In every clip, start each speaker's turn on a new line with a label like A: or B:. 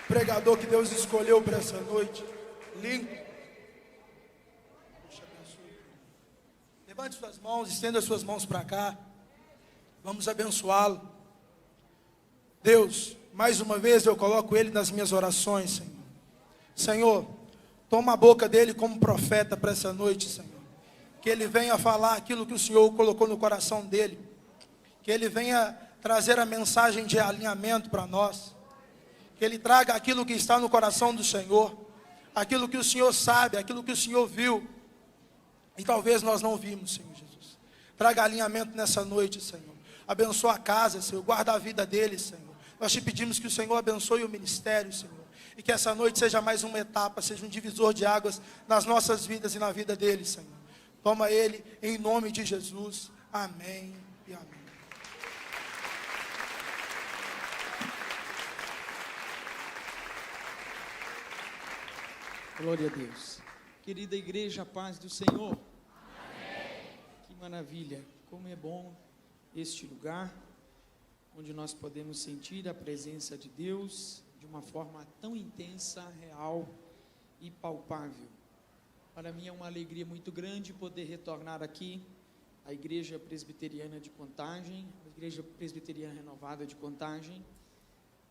A: pregador que Deus escolheu para essa noite. Lincoln. Deus te abençoe. Levante suas mãos, estenda suas mãos para cá. Vamos abençoá-lo. Deus, mais uma vez eu coloco ele nas minhas orações, Senhor. Senhor, toma a boca dele como profeta para essa noite, Senhor. Que ele venha falar aquilo que o Senhor colocou no coração dele. Que ele venha trazer a mensagem de alinhamento para nós. Que ele traga aquilo que está no coração do Senhor. Aquilo que o Senhor sabe, aquilo que o Senhor viu. E talvez nós não vimos, Senhor Jesus. Traga alinhamento nessa noite, Senhor. Abençoa a casa, Senhor. Guarda a vida dele, Senhor. Nós te pedimos que o Senhor abençoe o ministério, Senhor. E que essa noite seja mais uma etapa, seja um divisor de águas nas nossas vidas e na vida dele, Senhor. Toma ele em nome de Jesus. Amém e amém.
B: Glória a Deus. Querida igreja, a paz do Senhor. Amém. Que maravilha, como é bom este lugar, onde nós podemos sentir a presença de Deus de uma forma tão intensa, real e palpável. Para mim é uma alegria muito grande poder retornar aqui à Igreja Presbiteriana de Contagem, a Igreja Presbiteriana Renovada de Contagem,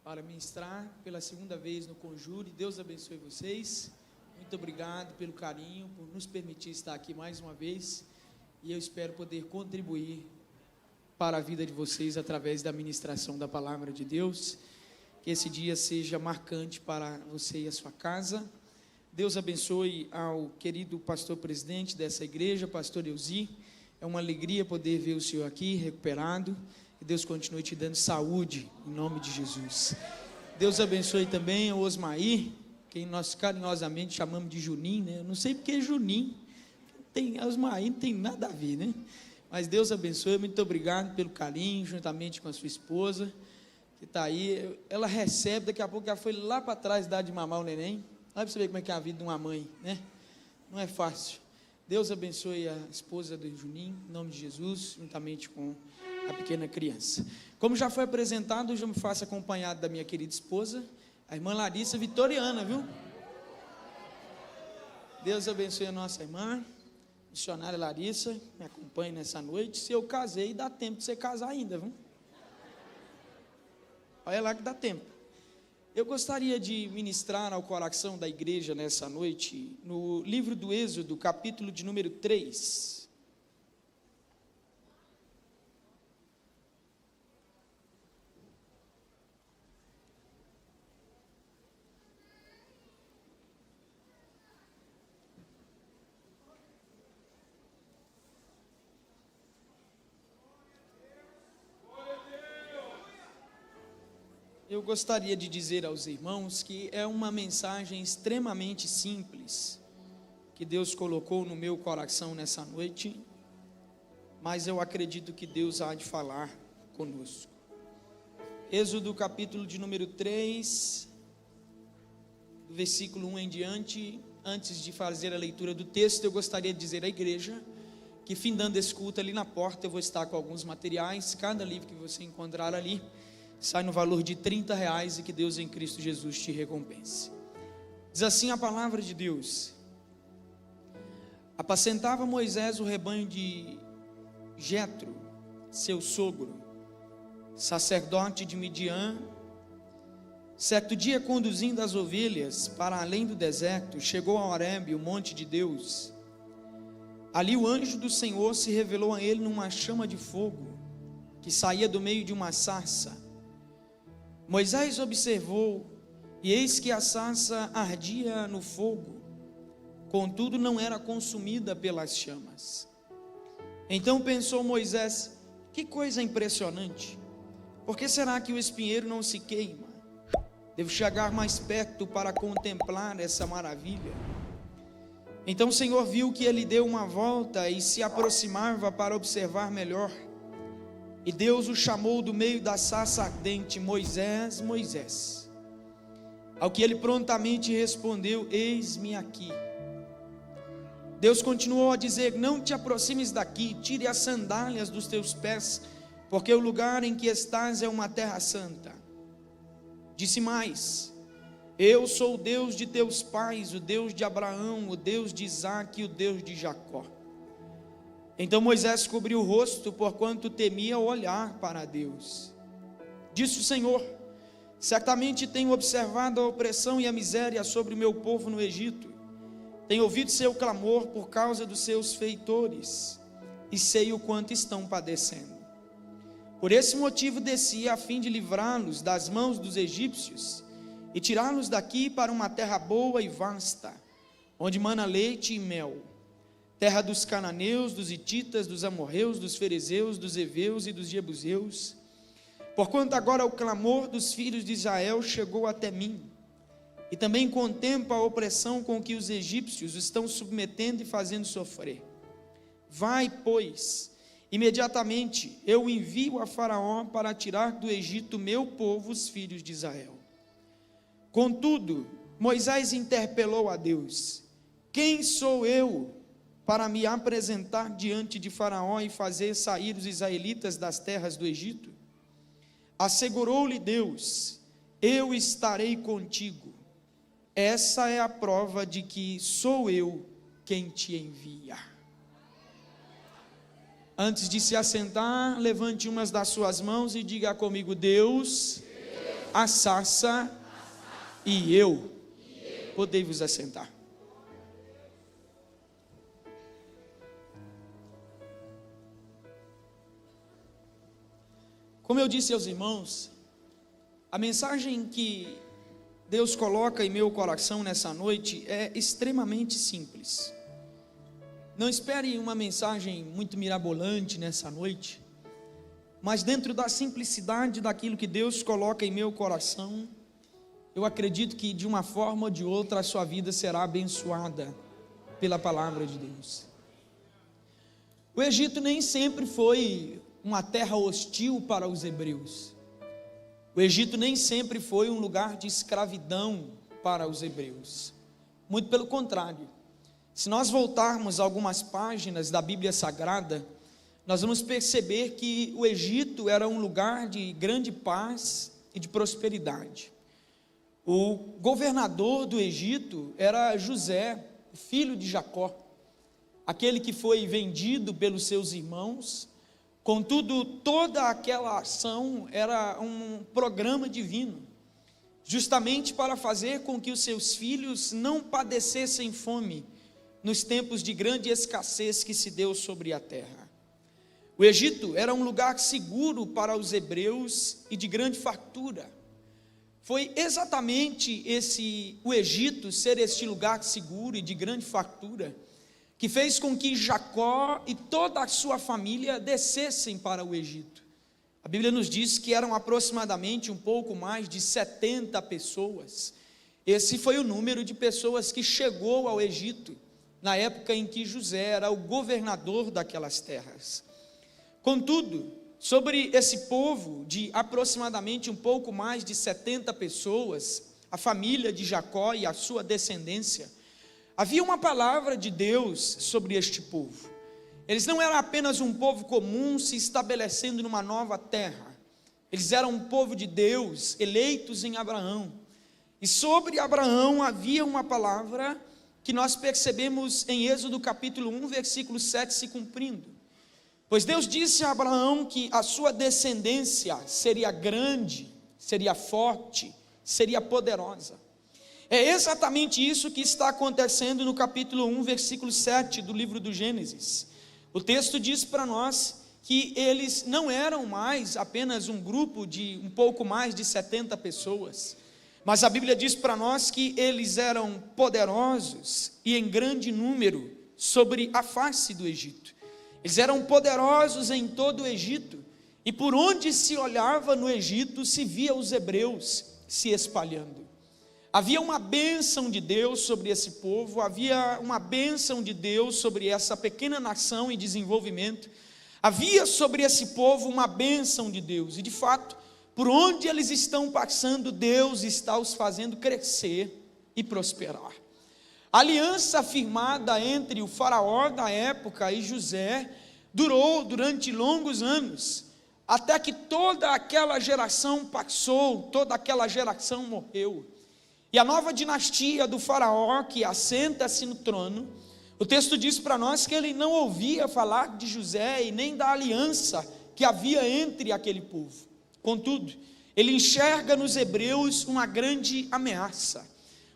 B: para ministrar pela segunda vez no Conjure. Deus abençoe vocês. Muito obrigado pelo carinho, por nos permitir estar aqui mais uma vez, e eu espero poder contribuir para a vida de vocês através da ministração da palavra de Deus. Que esse dia seja marcante para você e a sua casa. Deus abençoe ao querido pastor presidente dessa igreja, pastor Euzi. É uma alegria poder ver o senhor aqui recuperado. Que Deus continue te dando saúde, em nome de Jesus. Deus abençoe também o Osmair, quem nós carinhosamente chamamos de Juninho, né? Eu não sei porque é Juninho, Osmair não tem nada a ver, né? Mas Deus abençoe, muito obrigado pelo carinho, juntamente com a sua esposa, que está aí. Ela recebe, daqui a pouco ela foi lá para trás dar de mamar o neném. Olha para você ver como é que é a vida de uma mãe, né? Não é fácil. Deus abençoe a esposa do Juninho, em nome de Jesus, juntamente com a pequena criança. Como já foi apresentado, hoje eu me faço acompanhado da minha querida esposa, a irmã Larissa Vitoriana, viu? Deus abençoe a nossa irmã, missionária Larissa, me acompanhe nessa noite. Se eu casei, dá tempo de você casar ainda, viu? Olha lá que dá tempo. Eu gostaria de ministrar ao coração da igreja nessa noite, no livro do Êxodo, capítulo de número 3. Eu gostaria de dizer aos irmãos que é uma mensagem extremamente simples que Deus colocou no meu coração nessa noite, mas eu acredito que Deus há de falar conosco. Êxodo capítulo de número 3, do versículo 1 em diante. Antes de fazer a leitura do texto, eu gostaria de dizer à igreja que, findando esse culto ali na porta, eu vou estar com alguns materiais. Cada livro que você encontrar ali sai no valor de R$30, e que Deus em Cristo Jesus te recompense. Diz assim a palavra de Deus: apacentava Moisés o rebanho de Jetro, seu sogro, sacerdote de Midian. Certo dia, conduzindo as ovelhas para além do deserto, chegou a Horebe, o monte de Deus. Ali o anjo do Senhor se revelou a ele numa chama de fogo, que saía do meio de uma sarça. Moisés observou, e eis que a sarça ardia no fogo, contudo não era consumida pelas chamas. Então pensou Moisés: que coisa impressionante! Por que será que o espinheiro não se queima? Devo chegar mais perto para contemplar essa maravilha. Então o Senhor viu que ele deu uma volta e se aproximava para observar melhor. E Deus o chamou do meio da sarça ardente: Moisés, Moisés. Ao que ele prontamente respondeu: eis-me aqui. Deus continuou a dizer: não te aproximes daqui, tire as sandálias dos teus pés, porque o lugar em que estás é uma terra santa. Disse mais: Eu sou o Deus de teus pais, o Deus de Abraão, o Deus de Isaque e o Deus de Jacó. Então Moisés cobriu o rosto, porquanto temia olhar para Deus. Disse o Senhor: certamente tenho observado a opressão e a miséria sobre o meu povo no Egito. Tenho ouvido seu clamor por causa dos seus feitores, e sei o quanto estão padecendo. Por esse motivo desci a fim de livrá-los das mãos dos egípcios, e tirá-los daqui para uma terra boa e vasta, onde mana leite e mel, terra dos cananeus, dos hititas, dos amorreus, dos ferezeus, dos heveus e dos jebuseus. Porquanto agora o clamor dos filhos de Israel chegou até mim, e também contemplo a opressão com que os egípcios estão submetendo e fazendo sofrer. Vai, pois, imediatamente eu envio a Faraó para tirar do Egito meu povo, os filhos de Israel. Contudo, Moisés interpelou a Deus: quem sou eu para me apresentar diante de Faraó e fazer sair os israelitas das terras do Egito? Assegurou-lhe Deus: eu estarei contigo. Essa é a prova de que sou eu quem te envia. Antes de se assentar, levante umas das suas mãos e diga comigo: Deus, a sarça e eu. Podei-vos assentar. Como eu disse aos irmãos, a mensagem que Deus coloca em meu coração nessa noite é extremamente simples. Não espere uma mensagem muito mirabolante nessa noite, mas dentro da simplicidade daquilo que Deus coloca em meu coração, eu acredito que de uma forma ou de outra a sua vida será abençoada pela palavra de Deus. O Egito nem sempre foi uma terra hostil para os hebreus. O Egito nem sempre foi um lugar de escravidão para os hebreus. Muito pelo contrário. Se nós voltarmos algumas páginas da Bíblia Sagrada, nós vamos perceber que o Egito era um lugar de grande paz e de prosperidade. O governador do Egito era José, filho de Jacó, aquele que foi vendido pelos seus irmãos. Contudo, toda aquela ação era um programa divino, justamente para fazer com que os seus filhos não padecessem fome nos tempos de grande escassez que se deu sobre a terra. O Egito era um lugar seguro para os hebreus e de grande fartura. Foi exatamente o Egito ser este lugar seguro e de grande fartura que fez com que Jacó e toda a sua família descessem para o Egito. A Bíblia nos diz que eram aproximadamente um pouco mais de 70 pessoas. Esse foi o número de pessoas que chegou ao Egito na época em que José era o governador daquelas terras. Contudo, sobre esse povo de aproximadamente um pouco mais de 70 pessoas, a família de Jacó e a sua descendência, havia uma palavra de Deus sobre este povo. Eles não eram apenas um povo comum se estabelecendo numa nova terra. Eles eram um povo de Deus, eleitos em Abraão. E sobre Abraão havia uma palavra que nós percebemos em Êxodo capítulo 1, versículo 7 se cumprindo. Pois Deus disse a Abraão que a sua descendência seria grande, seria forte, seria poderosa. É exatamente isso que está acontecendo no capítulo 1, versículo 7 do livro do Gênesis. O texto diz para nós que eles não eram mais apenas um grupo de um pouco mais de 70 pessoas, mas a Bíblia diz para nós que eles eram poderosos e em grande número sobre a face do Egito. Eles eram poderosos em todo o Egito, e por onde se olhava no Egito se via os hebreus se espalhando. Havia uma bênção de Deus sobre esse povo, havia uma bênção de Deus sobre essa pequena nação em desenvolvimento, havia sobre esse povo uma bênção de Deus, e de fato, por onde eles estão passando, Deus está os fazendo crescer e prosperar. A aliança firmada entre o faraó da época e José durou durante longos anos, até que toda aquela geração passou, toda aquela geração morreu. E a nova dinastia do faraó, que assenta-se no trono, o texto diz para nós que ele não ouvia falar de José e nem da aliança que havia entre aquele povo. Contudo, ele enxerga nos hebreus uma grande ameaça.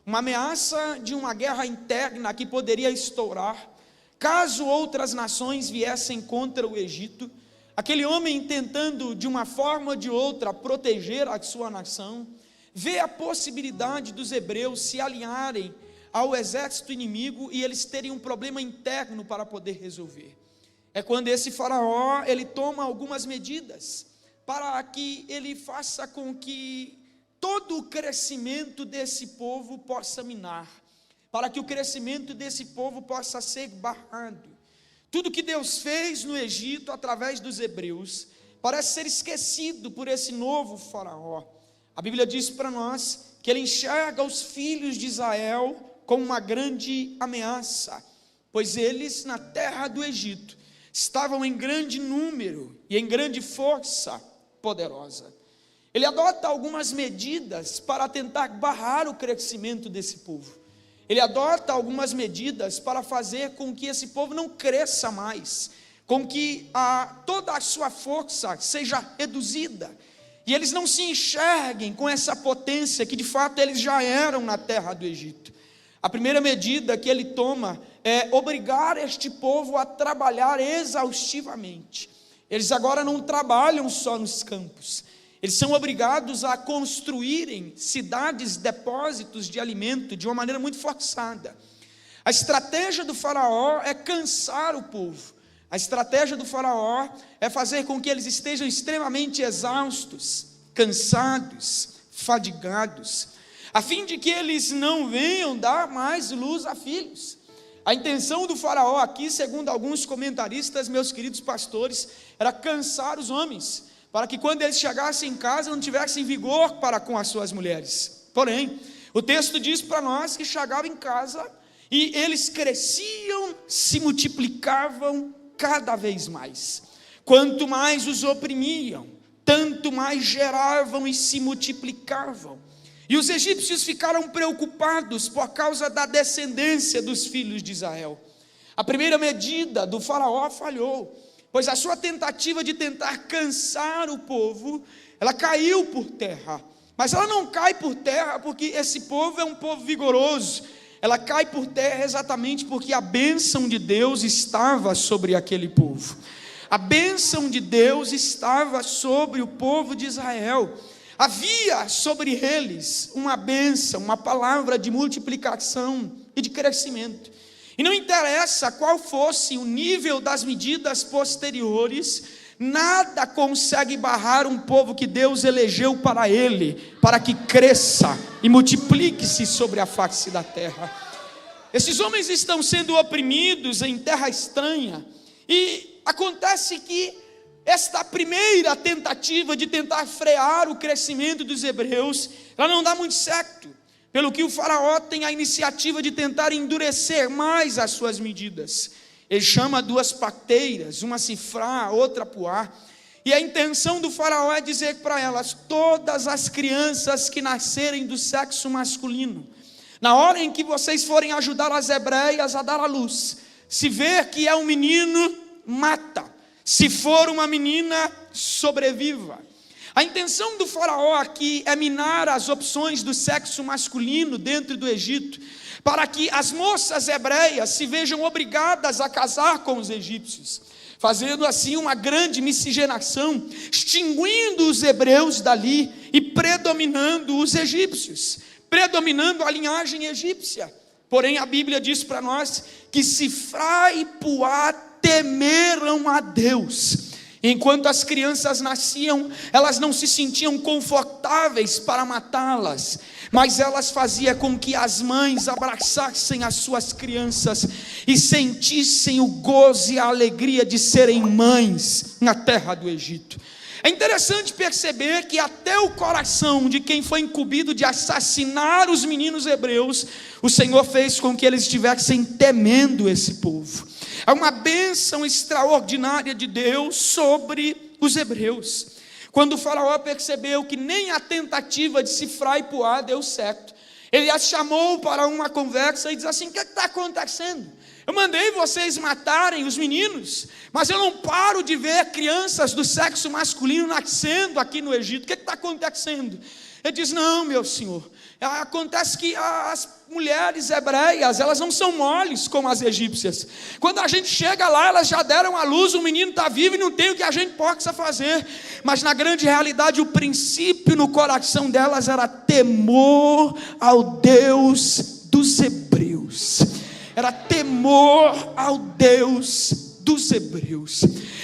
B: Uma ameaça de uma guerra interna que poderia estourar caso outras nações viessem contra o Egito. Aquele homem tentando de uma forma ou de outra proteger a sua nação, vê a possibilidade dos hebreus se alinharem ao exército inimigo e eles terem um problema interno para poder resolver. É quando esse faraó, ele toma algumas medidas para que ele faça com que todo o crescimento desse povo possa minar, para que o crescimento desse povo possa ser barrado. Tudo que Deus fez no Egito através dos hebreus parece ser esquecido por esse novo faraó. A Bíblia diz para nós que ele enxerga os filhos de Israel como uma grande ameaça, pois eles na terra do Egito estavam em grande número e em grande força poderosa. Ele adota algumas medidas para tentar barrar o crescimento desse povo. Ele adota algumas medidas para fazer com que esse povo não cresça mais, com que toda a sua força seja reduzida, e eles não se enxerguem com essa potência que de fato eles já eram na terra do Egito. A primeira medida que ele toma é obrigar este povo a trabalhar exaustivamente. Eles agora não trabalham só nos campos, eles são obrigados a construírem cidades, depósitos de alimento de uma maneira muito forçada. A estratégia do faraó é cansar o povo. A estratégia do faraó é fazer com que eles estejam extremamente exaustos, cansados, fadigados, a fim de que eles não venham dar mais luz a filhos. A intenção do faraó aqui, segundo alguns comentaristas, meus queridos pastores, era cansar os homens, para que quando eles chegassem em casa não tivessem vigor para com as suas mulheres. Porém, o texto diz para nós que chegavam em casa e eles cresciam, se multiplicavam cada vez mais. Quanto mais os oprimiam, tanto mais geravam e se multiplicavam. E os egípcios ficaram preocupados por causa da descendência dos filhos de Israel. A primeira medida do faraó falhou, pois a sua tentativa de tentar cansar o povo, ela caiu por terra. Mas ela não cai por terra porque esse povo é um povo vigoroso. Ela cai por terra exatamente porque a bênção de Deus estava sobre aquele povo. A bênção de Deus estava sobre o povo de Israel. Havia sobre eles uma bênção, uma palavra de multiplicação e de crescimento. E não interessa qual fosse o nível das medidas posteriores, nada consegue barrar um povo que Deus elegeu para ele, para que cresça e multiplique-se sobre a face da terra. Esses homens estão sendo oprimidos em terra estranha, e acontece que esta primeira tentativa de tentar frear o crescimento dos hebreus, ela não dá muito certo, pelo que o faraó tem a iniciativa de tentar endurecer mais as suas medidas. Ele chama duas parteiras, uma cifrar, outra puar, e a intenção do faraó é dizer para elas: todas as crianças que nascerem do sexo masculino, na hora em que vocês forem ajudar as hebreias a dar à luz, se ver que é um menino, mata. Se for uma menina, sobreviva. A intenção do faraó aqui é minar as opções do sexo masculino dentro do Egito, para que as moças hebreias se vejam obrigadas a casar com os egípcios, fazendo assim uma grande miscigenação, extinguindo os hebreus dali e predominando os egípcios, predominando a linhagem egípcia. Porém a Bíblia diz para nós que Sifrá e Puá temeram a Deus. Enquanto as crianças nasciam, elas não se sentiam confortáveis para matá-las, mas elas faziam com que as mães abraçassem as suas crianças e sentissem o gozo e a alegria de serem mães na terra do Egito. É interessante perceber que até o coração de quem foi incumbido de assassinar os meninos hebreus, o Senhor fez com que eles estivessem temendo esse povo. Há uma bênção extraordinária de Deus sobre os hebreus. Quando o faraó percebeu que nem a tentativa de Sifrá e Puá deu certo, Ele as chamou para uma conversa e diz assim: o que está acontecendo? Eu mandei vocês matarem os meninos, mas eu não paro de ver crianças do sexo masculino nascendo aqui no Egito. O que está acontecendo? Ele diz: não, meu senhor, acontece que as mulheres hebreias, elas não são moles como as egípcias. Quando a gente chega lá, elas já deram à luz, o menino está vivo e não tem o que a gente possa fazer. Mas na grande realidade, o princípio no coração delas era temor ao Deus dos hebreus. Era temor ao Deus dos hebreus.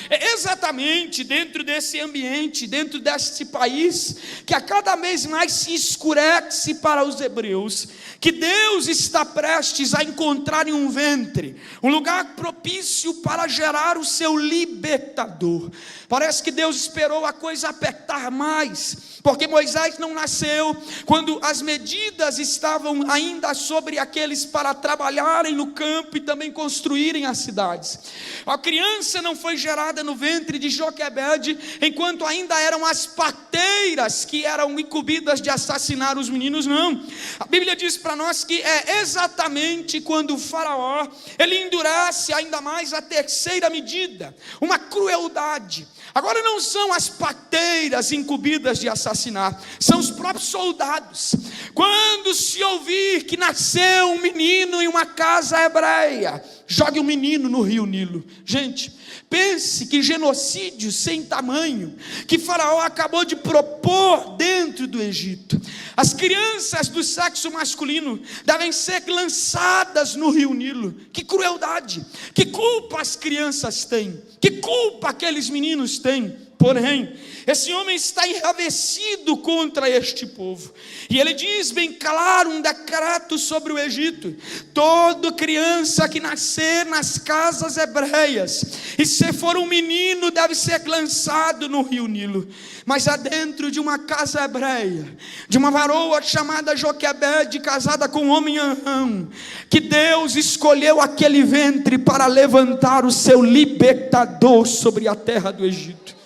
B: É exatamente dentro desse ambiente, dentro desse país, que a cada vez mais se escurece para os hebreus, que Deus está prestes a encontrar em um ventre, um lugar propício para gerar o seu libertador. Parece que Deus esperou a coisa apertar mais, porque Moisés não nasceu quando as medidas estavam ainda sobre aqueles para trabalharem no campo e também construírem as cidades. A criança não foi gerada no ventre de Joquebede, enquanto ainda eram as parteiras que eram incumbidas de assassinar os meninos, não. A Bíblia diz para nós que é exatamente quando o faraó, ele endurece ainda mais a terceira medida, uma crueldade. Agora não são as parteiras incumbidas de assassinar, são os próprios soldados. Quando se ouvir que nasceu um menino em uma casa hebreia, jogue um menino no rio Nilo. Gente, pense que genocídio sem tamanho que Faraó acabou de propor dentro do Egito. As crianças do sexo masculino devem ser lançadas no rio Nilo. Que crueldade! Que culpa as crianças têm? Que culpa aqueles meninos têm? Porém, esse homem está enravecido contra este povo. E ele diz bem claro um decreto sobre o Egito: toda criança que nascer nas casas hebreias, e se for um menino, deve ser lançado no rio Nilo. Mas há dentro de uma casa hebreia, de uma varoa chamada Joquebede, casada com um homem Anrão, que Deus escolheu aquele ventre para levantar o seu libertador sobre a terra do Egito.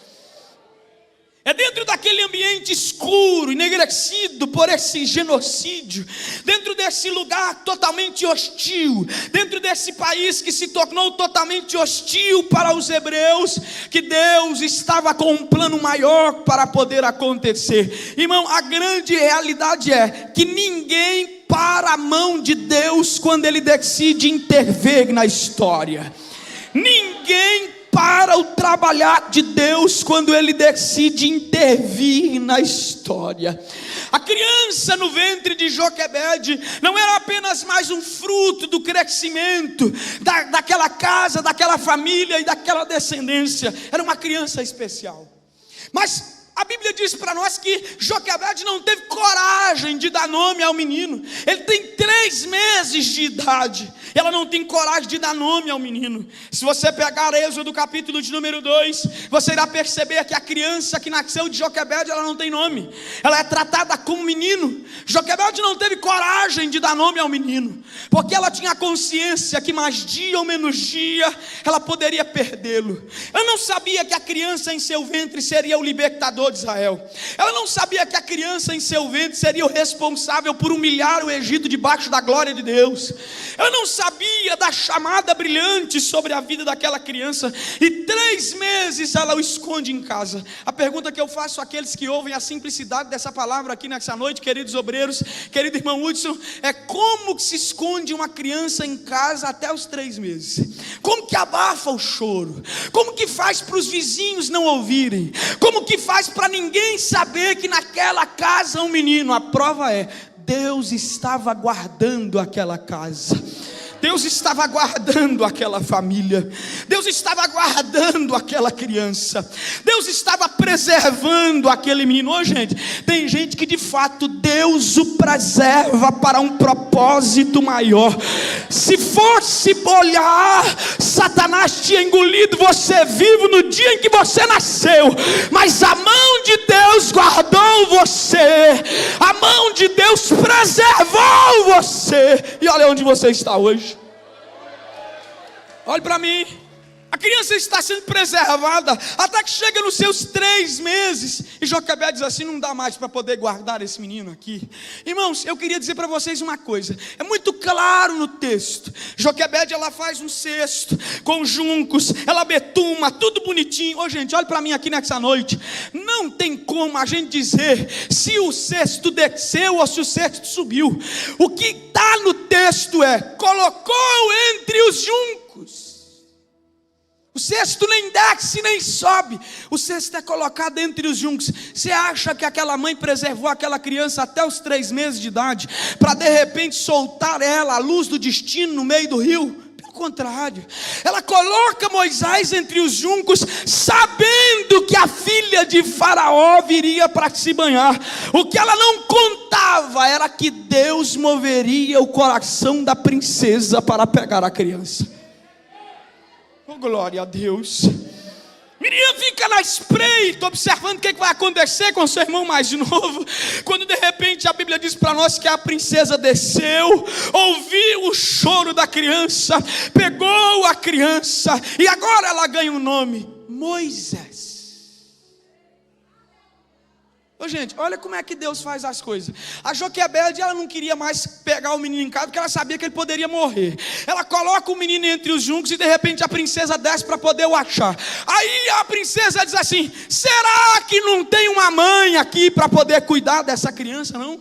B: É dentro daquele ambiente escuro, enegrecido por esse genocídio, dentro desse lugar totalmente hostil, dentro desse país que se tornou totalmente hostil para os hebreus, que Deus estava com um plano maior para poder acontecer. Irmão, a grande realidade é que ninguém para a mão de Deus quando Ele decide intervir na história. Ninguém para o trabalhar de Deus quando Ele decide intervir na história. A criança no ventre de Joquebede não era apenas mais um fruto do crescimento daquela casa, daquela família e daquela descendência. Era uma criança especial. Mas a Bíblia diz para nós que Joquebede não teve coragem de dar nome ao menino. Ele tem 3 meses de idade. Ela não tem coragem de dar nome ao menino. Se você pegar Êxodo capítulo de número 2, você irá perceber que a criança que nasceu de Joquebede, ela não tem nome. Ela é tratada como menino. Joquebede não teve coragem de dar nome ao menino, porque ela tinha consciência que mais dia ou menos dia ela poderia perdê-lo. Ela não sabia que a criança em seu ventre seria o libertador de Israel. Ela não sabia que a criança em seu ventre seria o responsável por humilhar o Egito debaixo da glória de Deus. Ela não sabia da chamada brilhante sobre a vida daquela criança, e 3 meses ela o esconde em casa. A pergunta que eu faço àqueles que ouvem a simplicidade dessa palavra aqui nessa noite, queridos obreiros, querido irmão Hudson, é: como que se esconde uma criança em casa até os 3 meses? Como que abafa o choro? Como que faz para os vizinhos não ouvirem? Como que faz para ninguém saber que naquela casa há um menino? A prova é: Deus estava guardando aquela casa. Deus estava guardando aquela família. Deus estava guardando aquela criança. Deus estava preservando aquele menino. Ô, gente, tem gente que de fato Deus o preserva para um propósito maior. Se fosse olhar, Satanás tinha engolido você vivo no dia em que você nasceu. Mas a mão de Deus guardou você. A mão de Deus preservou você. E olha onde você está hoje. Olhe para mim. A criança está sendo preservada até que chega nos seus 3 meses. E Joquebede diz assim: não dá mais para poder guardar esse menino aqui. Irmãos, eu queria dizer para vocês uma coisa. É muito claro no texto. Joquebede, ela faz um cesto com juncos, ela betuma, tudo bonitinho. Ô gente, olha para mim aqui nessa noite. Não tem como a gente dizer se o cesto desceu ou se o cesto subiu. O que está no texto é: colocou entre os juncos. O cesto nem desce nem sobe. O cesto é colocado entre os juncos. Você acha que aquela mãe preservou aquela criança até os 3 meses de idade, para de repente soltar ela à luz do destino no meio do rio? Pelo contrário, ela coloca Moisés entre os juncos, sabendo que a filha de Faraó viria para se banhar. O que ela não contava era que Deus moveria o coração da princesa para pegar a criança. Oh, glória a Deus. Miriam fica na espreita, observando o que vai acontecer com seu irmão mais novo. Quando de repente a Bíblia diz para nós que a princesa desceu, ouviu o choro da criança, pegou a criança, e agora ela ganha um nome: Moisés. Ô gente, olha como é que Deus faz as coisas. A Joquebede, ela não queria mais pegar o menino em casa, porque ela sabia que ele poderia morrer. Ela coloca o menino entre os juncos e de repente a princesa desce para poder o achar. Aí a princesa diz assim: será que não tem uma mãe aqui para poder cuidar dessa criança, não?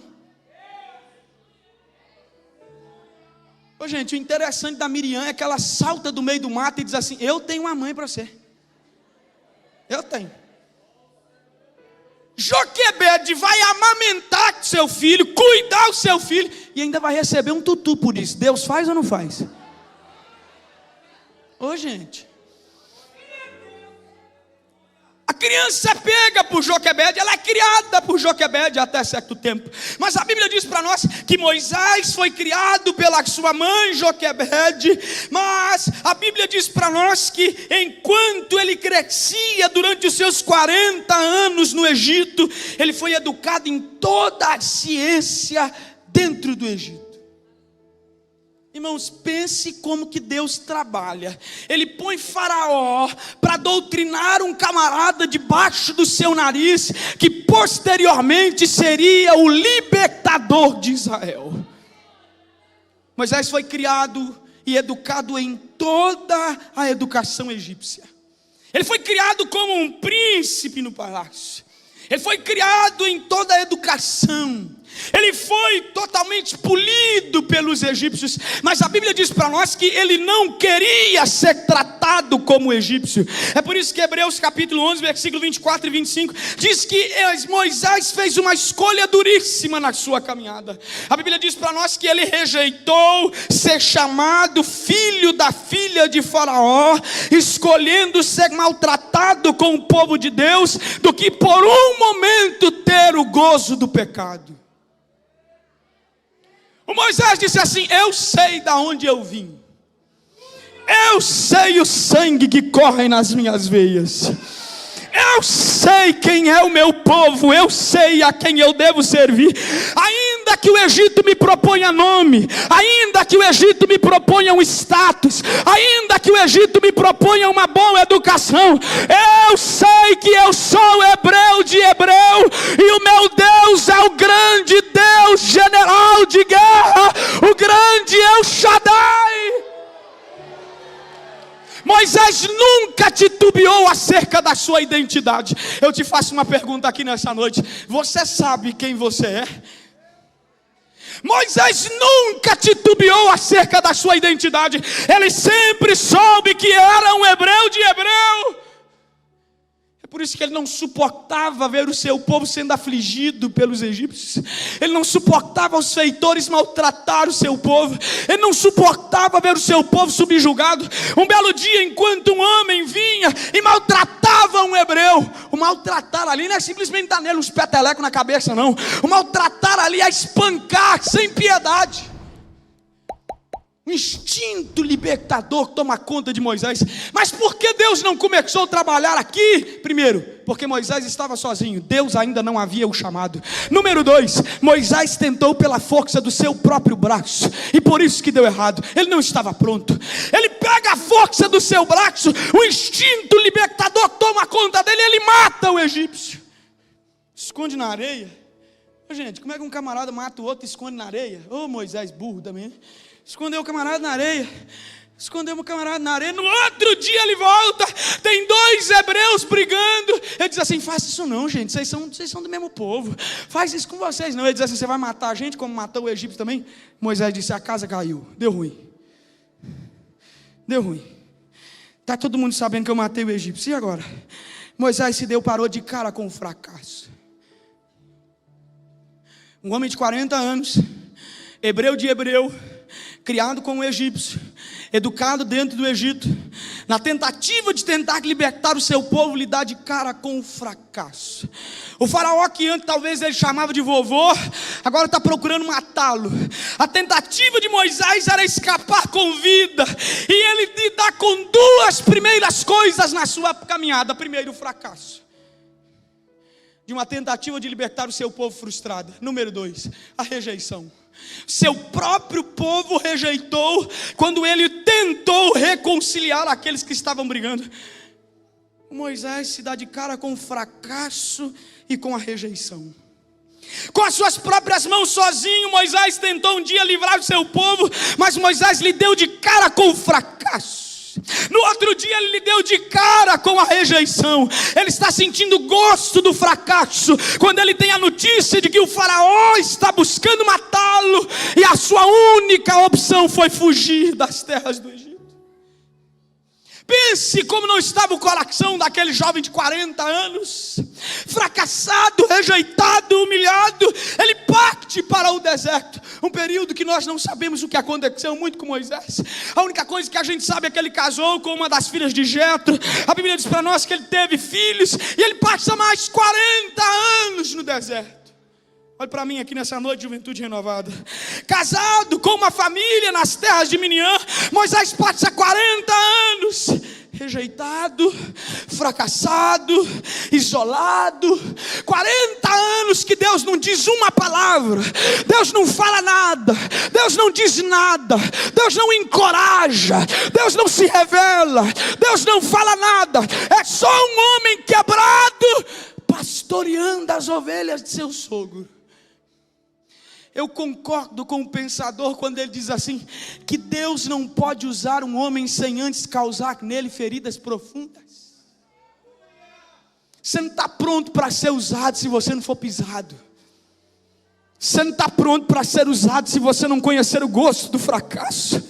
B: Ô gente, o interessante da Miriam é que ela salta do meio do mato e diz assim: eu tenho uma mãe para você. Eu tenho. Joquebede vai amamentar seu filho, cuidar do seu filho, e ainda vai receber um tutu por isso. Deus faz ou não faz? Ô gente, a criança é pega por Joquebede, ela é criada por Joquebede até certo tempo. Mas a Bíblia diz para nós que Moisés foi criado pela sua mãe Joquebede. Mas a Bíblia diz para nós que enquanto ele crescia durante os seus 40 anos no Egito, ele foi educado em toda a ciência dentro do Egito. Irmãos, pense como que Deus trabalha. Ele põe Faraó para doutrinar um camarada debaixo do seu nariz, que posteriormente seria o libertador de Israel. Moisés foi criado e educado em toda a educação egípcia. Ele foi criado como um príncipe no palácio. Ele foi criado em toda a educação. Ele foi totalmente polido pelos egípcios. Mas a Bíblia diz para nós que ele não queria ser tratado como egípcio. É por isso que Hebreus capítulo 11, versículo 24 e 25 diz que Moisés fez uma escolha duríssima na sua caminhada. A Bíblia diz para nós que ele rejeitou ser chamado filho da filha de Faraó, escolhendo ser maltratado com o povo de Deus, do que por um momento ter o gozo do pecado. O Moisés disse assim: eu sei de onde eu vim, eu sei o sangue que corre nas minhas veias, eu sei quem é o meu povo, eu sei a quem eu devo servir. Ainda que o Egito me proponha nome, ainda que o Egito me proponha um status, ainda que o Egito me proponha uma boa educação, eu sei que eu sou hebreu de hebreu, e o meu Deus é o grande Deus, general de guerra, o grande El Shaddai. Moisés nunca titubeou acerca da sua identidade. Eu te faço uma pergunta aqui nessa noite: você sabe quem você é? Moisés nunca titubeou acerca da sua identidade. Ele sempre soube que era um hebreu de hebreu. É por isso que ele não suportava ver o seu povo sendo afligido pelos egípcios. Ele não suportava os feitores maltratar o seu povo. Ele não suportava ver o seu povo subjugado. Um belo dia, enquanto um homem vinha e maltratava um hebreu, o maltratar ali não é simplesmente dar nele uns petelecos na cabeça, não. O maltratar ali é espancar sem piedade. Um instinto libertador toma conta de Moisés. Mas por que Deus não começou a trabalhar aqui? Primeiro, porque Moisés estava sozinho, Deus ainda não havia o chamado. Número 2, Moisés tentou pela força do seu próprio braço, e por isso que deu errado. Ele não estava pronto. Ele pega a força do seu braço, o instinto libertador toma conta dele, ele mata o egípcio, esconde na areia. Gente, como é que um camarada mata o outro e esconde na areia? Ô, Moisés burro também. Escondeu o camarada na areia. Escondeu o camarada na areia. No outro dia ele volta. Tem 2 hebreus brigando. Ele diz assim: faça isso não, gente. Vocês são do mesmo povo. Faz isso com vocês não. Ele diz assim: você vai matar a gente como matou o egípcio também? Moisés disse: a casa caiu. Deu ruim. Deu ruim. Está todo mundo sabendo que eu matei o egípcio. E agora? Moisés se deparou de cara com o fracasso. Um homem de 40 anos, hebreu de hebreu, criado como egípcio, educado dentro do Egito, na tentativa de tentar libertar o seu povo, lhe dá de cara com o fracasso. O faraó, que antes talvez ele chamava de vovô, agora está procurando matá-lo. A tentativa de Moisés era escapar com vida, e ele lidar com 2 primeiras coisas na sua caminhada. Primeiro, o fracasso de uma tentativa de libertar o seu povo frustrado. Número 2, a rejeição. Seu próprio povo rejeitou quando ele tentou reconciliar aqueles que estavam brigando. Moisés se dá de cara com o fracasso e com a rejeição. Com as suas próprias mãos, sozinho, Moisés tentou um dia livrar o seu povo, mas Moisés lhe deu de cara com o fracasso. No outro dia ele lhe deu de cara com a rejeição. Ele está sentindo gosto do fracasso quando ele tem a notícia de que o faraó está buscando matá-lo, e a sua única opção foi fugir das terras do Egito. Pense como não estava o coração daquele jovem de 40 anos, fracassado, rejeitado, humilhado. Ele parte para o deserto, um período que nós não sabemos o que aconteceu muito com Moisés. A única coisa que a gente sabe é que ele casou com uma das filhas de Jetro. A Bíblia diz para nós que ele teve filhos, e ele passa mais 40 anos no deserto. Olha para mim aqui nessa noite de juventude renovada. Casado com uma família nas terras de Miniã, Moisés passa 40 anos rejeitado, fracassado, isolado. 40 anos que Deus não diz uma palavra, Deus não fala nada, Deus não diz nada, Deus não encoraja, Deus não se revela, Deus não fala nada. É só um homem quebrado pastoreando as ovelhas de seu sogro. Eu concordo com o pensador quando ele diz assim, que Deus não pode usar um homem sem antes causar nele feridas profundas. Você não está pronto para ser usado se você não for pisado. Você não está pronto para ser usado se você não conhecer o gosto do fracasso.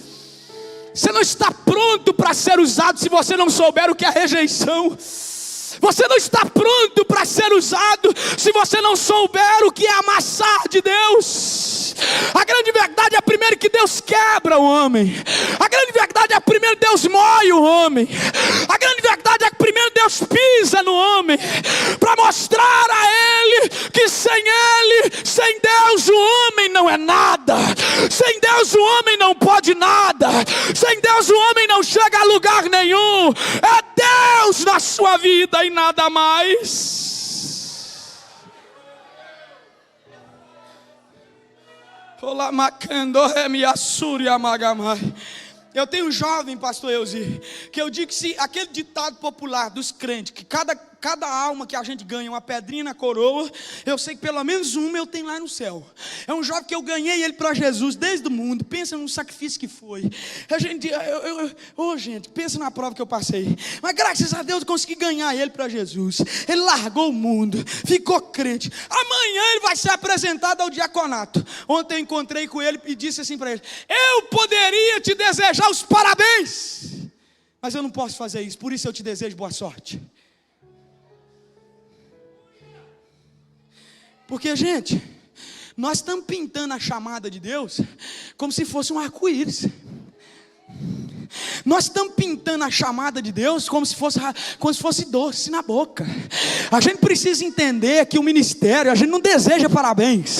B: Você não está pronto para ser usado se você não souber o que é rejeição. Você não está pronto para ser usado se você não souber o que é amassar de Deus. A grande verdade é primeiro que Deus quebra o homem. A grande verdade é primeiro Deus moe o homem. A grande verdade é que primeiro Deus pisa no homem, para mostrar a ele que sem Deus o homem não é nada. Sem Deus o homem não pode nada. Sem Deus o homem não chega a lugar nenhum. É Deus na sua vida e nada mais. Eu tenho um jovem, pastor Euzi, que eu digo que se aquele ditado popular dos crentes, que cada alma que a gente ganha uma pedrinha na coroa, eu sei que pelo menos uma eu tenho lá no céu. É um jovem que eu ganhei ele para Jesus desde o mundo. Pensa no sacrifício que foi. Gente, pensa na prova que eu passei. Mas graças a Deus eu consegui ganhar ele para Jesus. Ele largou o mundo, ficou crente. Amanhã ele vai ser apresentado ao diaconato. Ontem eu encontrei com ele e disse assim para ele: eu poderia te desejar os parabéns, mas eu não posso fazer isso, por isso eu te desejo boa sorte. Porque, gente, nós estamos pintando a chamada de Deus como se fosse um arco-íris. Nós estamos pintando a chamada de Deus como se fosse doce na boca. A gente precisa entender que o ministério, a gente não deseja parabéns,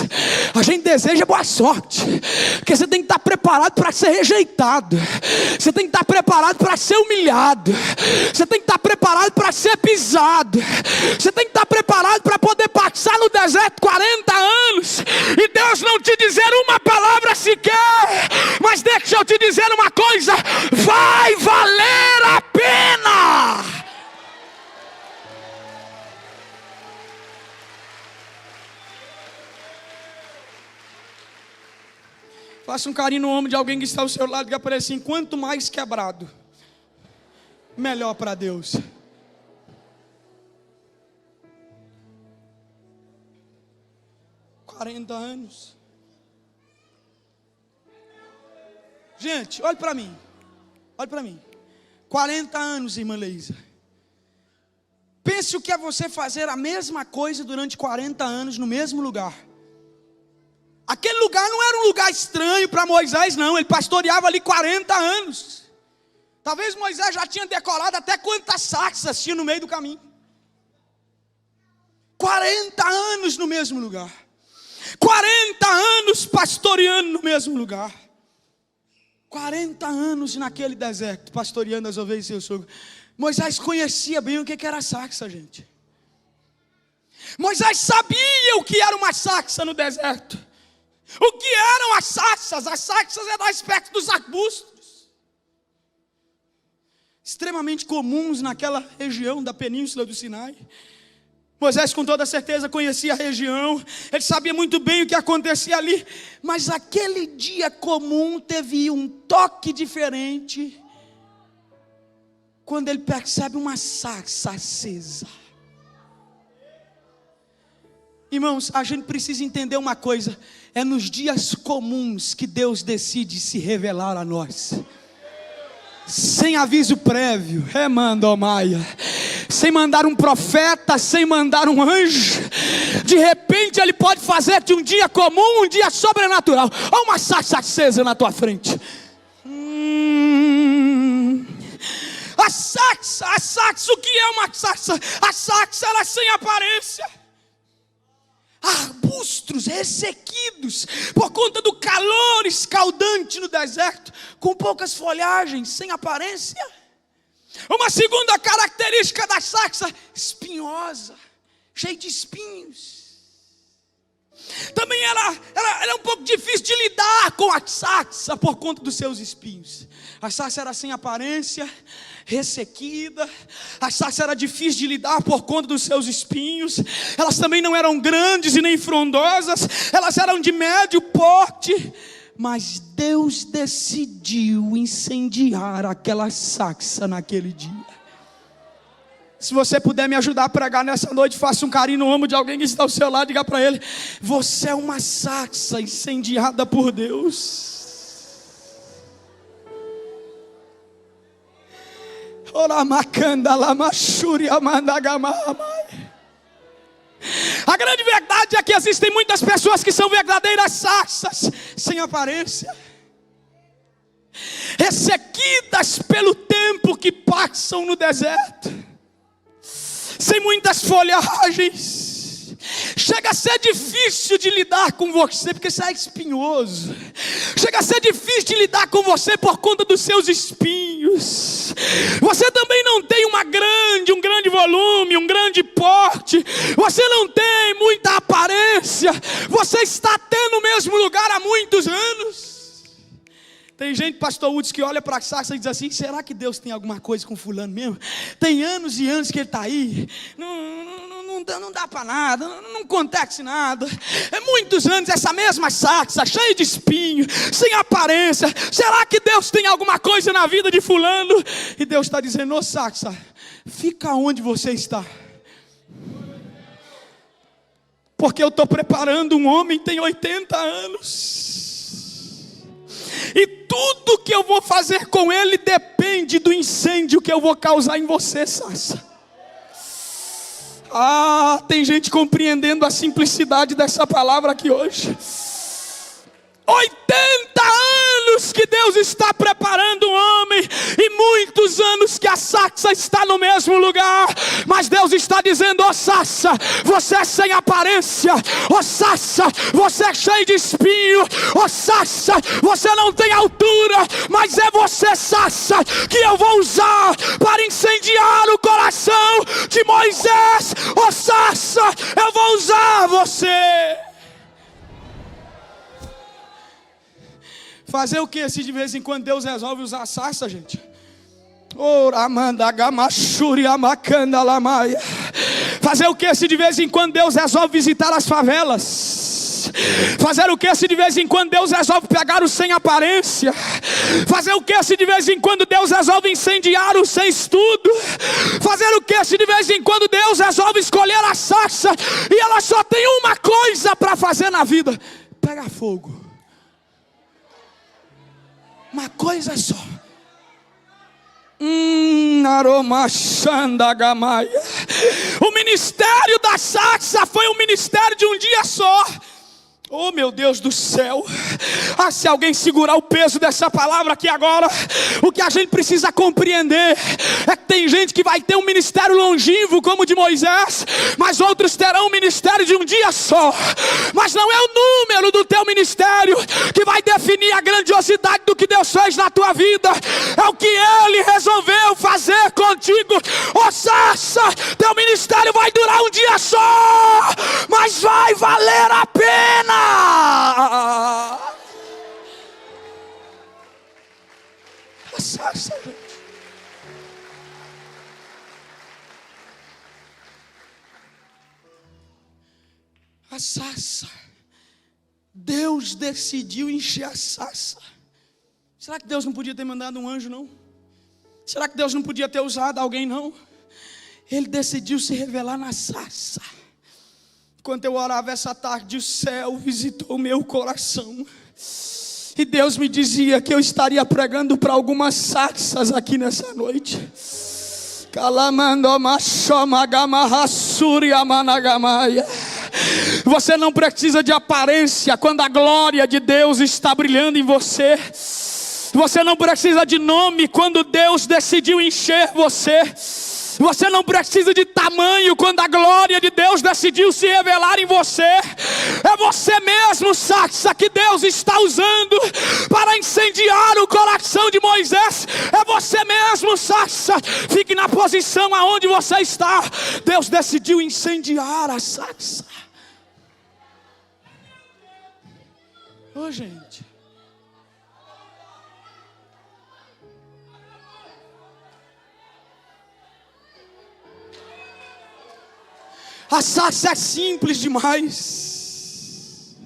B: a gente deseja boa sorte. Porque você tem que estar preparado para ser rejeitado, você tem que estar preparado para ser humilhado, você tem que estar preparado para ser pisado, você tem que estar preparado para poder passar no deserto 40 anos e Deus não te dizer uma palavra sequer. Mas deixa eu te dizer uma coisa: vai valer a pena. Faça um carinho no ombro de alguém que está ao seu lado, que aparece assim: quanto mais quebrado, melhor para Deus. $40 anos. Gente, olhe para mim. Olhe para mim. 40 anos, irmã Leisa. Pense o que é você fazer a mesma coisa durante 40 anos no mesmo lugar. Aquele lugar não era um lugar estranho para Moisés, não. Ele pastoreava ali 40 anos. Talvez Moisés já tinha decorado até quantas sarças tinha no meio do caminho. 40 anos no mesmo lugar. 40 anos pastoreando no mesmo lugar. 40 anos naquele deserto, pastoreando as ovelhas de seu sogro. Moisés conhecia bem o que era a sarça, gente. Moisés sabia o que era uma sarça no deserto. O que eram as sarças? As sarças eram a espécie dos arbustos, extremamente comuns naquela região da península do Sinai. Moisés com toda certeza conhecia a região, ele sabia muito bem o que acontecia ali, mas aquele dia comum teve um toque diferente, quando ele percebe uma sarça acesa. Irmãos, a gente precisa entender uma coisa: é nos dias comuns que Deus decide se revelar a nós, sem aviso prévio, Maia, sem mandar um profeta, sem mandar um anjo. De repente Ele pode fazer de um dia comum um dia sobrenatural. Olha uma sarça acesa na tua frente. A sarça, o que é uma sarça? A sarça, ela é sem aparência. Arbustos ressequidos por conta do calor escaldante no deserto, com poucas folhagens, sem aparência. Uma segunda característica da sarça: espinhosa, cheia de espinhos. Também ela é um pouco difícil de lidar com a sarça por conta dos seus espinhos. A sarça era sem aparência, ressequida. A sarça era difícil de lidar por conta dos seus espinhos. Elas também não eram grandes e nem frondosas, elas eram de médio porte. Mas Deus decidiu incendiar aquela sarça naquele dia. Se você puder me ajudar a pregar nessa noite, faça um carinho no ombro de alguém que está ao seu lado, diga para ele: você é uma sarça incendiada por Deus. A grande verdade é que existem muitas pessoas que são verdadeiras sarças, sem aparência, ressequidas pelo tempo que passam no deserto, sem muitas folhagens. Chega a ser difícil de lidar com você, porque você é espinhoso. Chega a ser difícil de lidar com você por conta dos seus espinhos. Você também não tem um grande volume, um grande porte. Você não tem muita aparência. Você está tendo o mesmo lugar há muitos anos. Tem gente, pastor Woods, que olha para a sarça e diz assim: será que Deus tem alguma coisa com fulano mesmo? Tem anos e anos que ele está aí, não dá para nada, não acontece nada. É muitos anos essa mesma sarça, cheia de espinho, sem aparência. Será que Deus tem alguma coisa na vida de fulano? E Deus está dizendo: ô sarça, fica onde você está, porque eu estou preparando um homem que tem 80 anos. E tudo que eu vou fazer com ele depende do incêndio que eu vou causar em você, sarça. Tem gente compreendendo a simplicidade dessa palavra aqui hoje. 80 anos que Deus está preparando um homem, e muitos anos que a sarça está no mesmo lugar, mas Deus está dizendo: ó sarça, você é sem aparência, ó sarça, você é cheio de espinho, ó sarça, você não tem altura, mas é você, sarça, que eu vou usar para incendiar o coração de Moisés. Ó sarça, eu vou usar você. Fazer o que se de vez em quando Deus resolve usar a sarça, gente? Fazer o que se de vez em quando Deus resolve visitar as favelas? Fazer o que se de vez em quando Deus resolve pegar os sem aparência? Fazer o que se de vez em quando Deus resolve incendiar os sem estudo? Fazer o que se de vez em quando Deus resolve escolher a sarça e ela só tem uma coisa para fazer na vida: pegar fogo. Uma coisa só. O ministério da sarça foi um ministério de um dia só. Oh meu Deus do céu. Se alguém segurar o peso dessa palavra aqui agora, o que a gente precisa compreender é que tem gente que vai ter um ministério longevo como o de Moisés, mas outros terão um ministério de um dia só. Mas não é o número do teu ministério que vai definir a grandiosidade do que Deus fez na tua vida, é o que Ele resolveu fazer contigo. Sarça, teu ministério vai durar um dia só, mas vai valer a pena. A sarça, gente. A sarça. Deus decidiu encher a sarça. Será que Deus não podia ter mandado um anjo, não? Será que Deus não podia ter usado alguém, não? Ele decidiu se revelar na sarça. Quando eu orava essa tarde, o céu visitou o meu coração. E Deus me dizia que eu estaria pregando para algumas sarças aqui nessa noite. Você não precisa de aparência quando a glória de Deus está brilhando em você. Você não precisa de nome quando Deus decidiu encher você. Você não precisa de tamanho quando a glória de Deus decidiu se revelar em você. É você mesmo, sarça, que Deus está usando para incendiar o coração de Moisés. É você mesmo, sarça. Fique na posição aonde você está. Deus decidiu incendiar a sarça. Gente. A sarça é simples demais.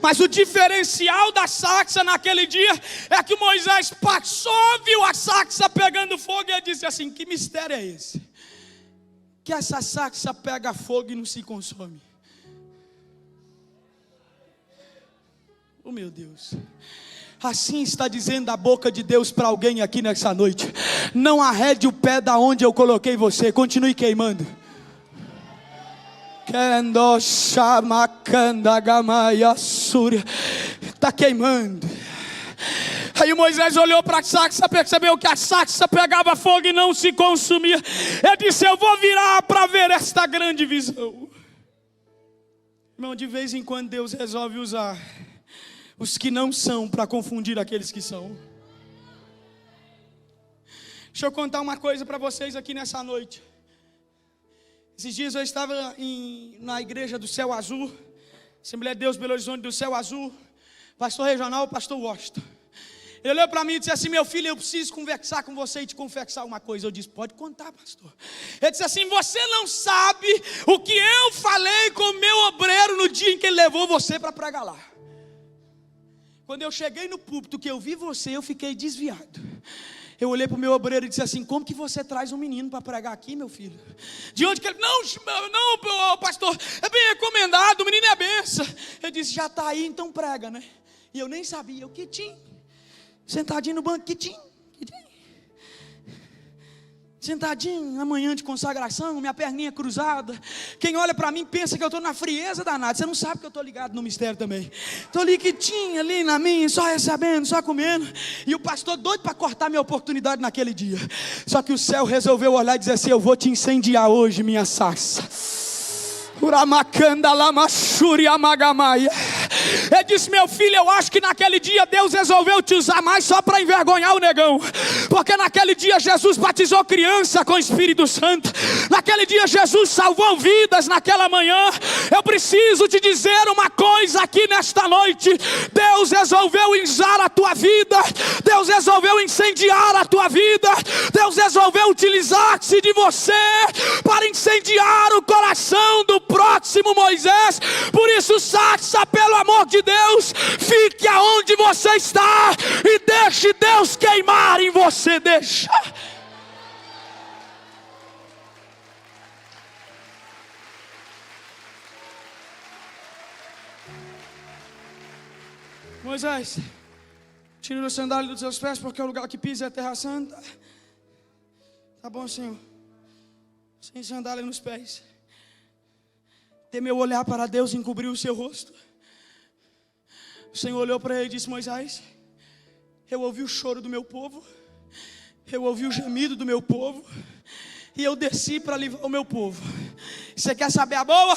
B: Mas o diferencial da sarça naquele dia é que Moisés passou, viu a sarça pegando fogo e disse assim: que mistério é esse? Que essa sarça pega fogo e não se consome. Oh meu Deus. Assim está dizendo a boca de Deus para alguém aqui nessa noite: não arrede o pé da onde eu coloquei você, continue queimando. Está queimando. Aí Moisés olhou para a sarça, percebeu que a sarça pegava fogo e não se consumia. Ele disse: eu vou virar para ver esta grande visão. Irmão, de vez em quando Deus resolve usar os que não são para confundir aqueles que são. Deixa eu contar uma coisa para vocês aqui nessa noite. Esses dias eu estava na igreja do Céu Azul, Assembleia de Deus Belo Horizonte do Céu Azul, pastor regional, o pastor Washington. Ele olhou para mim e disse assim: meu filho, eu preciso conversar com você e te confessar uma coisa. Eu disse: pode contar, pastor. Ele disse assim: você não sabe o que eu falei com o meu obreiro no dia em que ele levou você para pregar lá. Quando eu cheguei no púlpito, que eu vi você, eu fiquei desviado. Eu olhei para o meu obreiro e disse assim: como que você traz um menino para pregar aqui, meu filho? De onde que ele... Não, pastor, é bem recomendado, o menino é benção. Eu disse: já está aí, então prega, né? E eu nem sabia, eu quitinho, sentadinho no banco, quitinho. sentadinho na manhã de consagração, minha perninha cruzada. Quem olha para mim pensa que eu estou na frieza danada. Você não sabe que eu estou ligado no mistério também. Estou liquidinho ali na minha, só recebendo, só comendo. E o pastor doido para cortar minha oportunidade naquele dia. Só que o céu resolveu olhar e dizer assim: eu vou te incendiar hoje, minha sarça. Ele disse: meu filho, eu acho que naquele dia Deus resolveu te usar mais só para envergonhar o negão. Porque naquele dia Jesus batizou criança com o Espírito Santo. Naquele dia Jesus salvou vidas. Naquela manhã, eu preciso te dizer uma coisa aqui nesta noite: Deus resolveu usar a tua vida. Deus resolveu incendiar a tua vida. Deus resolveu utilizar-se de você para incendiar o coração do próximo Moisés. Por isso, sarça, pelo amor de Deus, fique aonde você está e deixe Deus queimar em você. Deixa. Moisés, tira o sandália dos seus pés, porque o lugar que pisa é a terra santa. Tá bom, Senhor. Sem sandália nos pés. Temeu olhar para Deus e encobriu o seu rosto. O Senhor olhou para ele e disse: Moisés, eu ouvi o choro do meu povo, eu ouvi o gemido do meu povo, e eu desci para livrar o meu povo. Você quer saber a boa?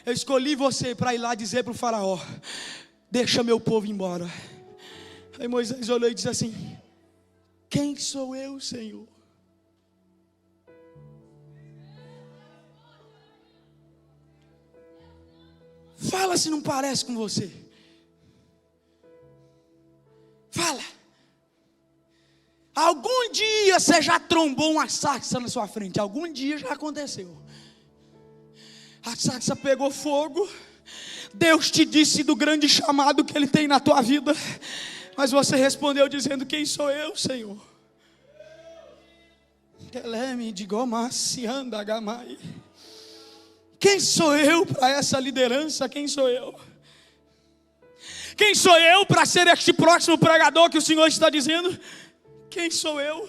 B: Eu escolhi você para ir lá dizer para o faraó: deixa meu povo embora. Aí Moisés olhou e disse assim: quem sou eu, Senhor? Fala se não parece com você. Fala. Algum dia você já trombou uma sarça na sua frente. Algum dia já aconteceu. A sarça pegou fogo. Deus te disse do grande chamado que Ele tem na tua vida. Mas você respondeu dizendo: quem sou eu, Senhor? Teleme de goma se anda gamai. Quem sou eu para essa liderança? Quem sou eu? Quem sou eu para ser este próximo pregador que o Senhor está dizendo? Quem sou eu?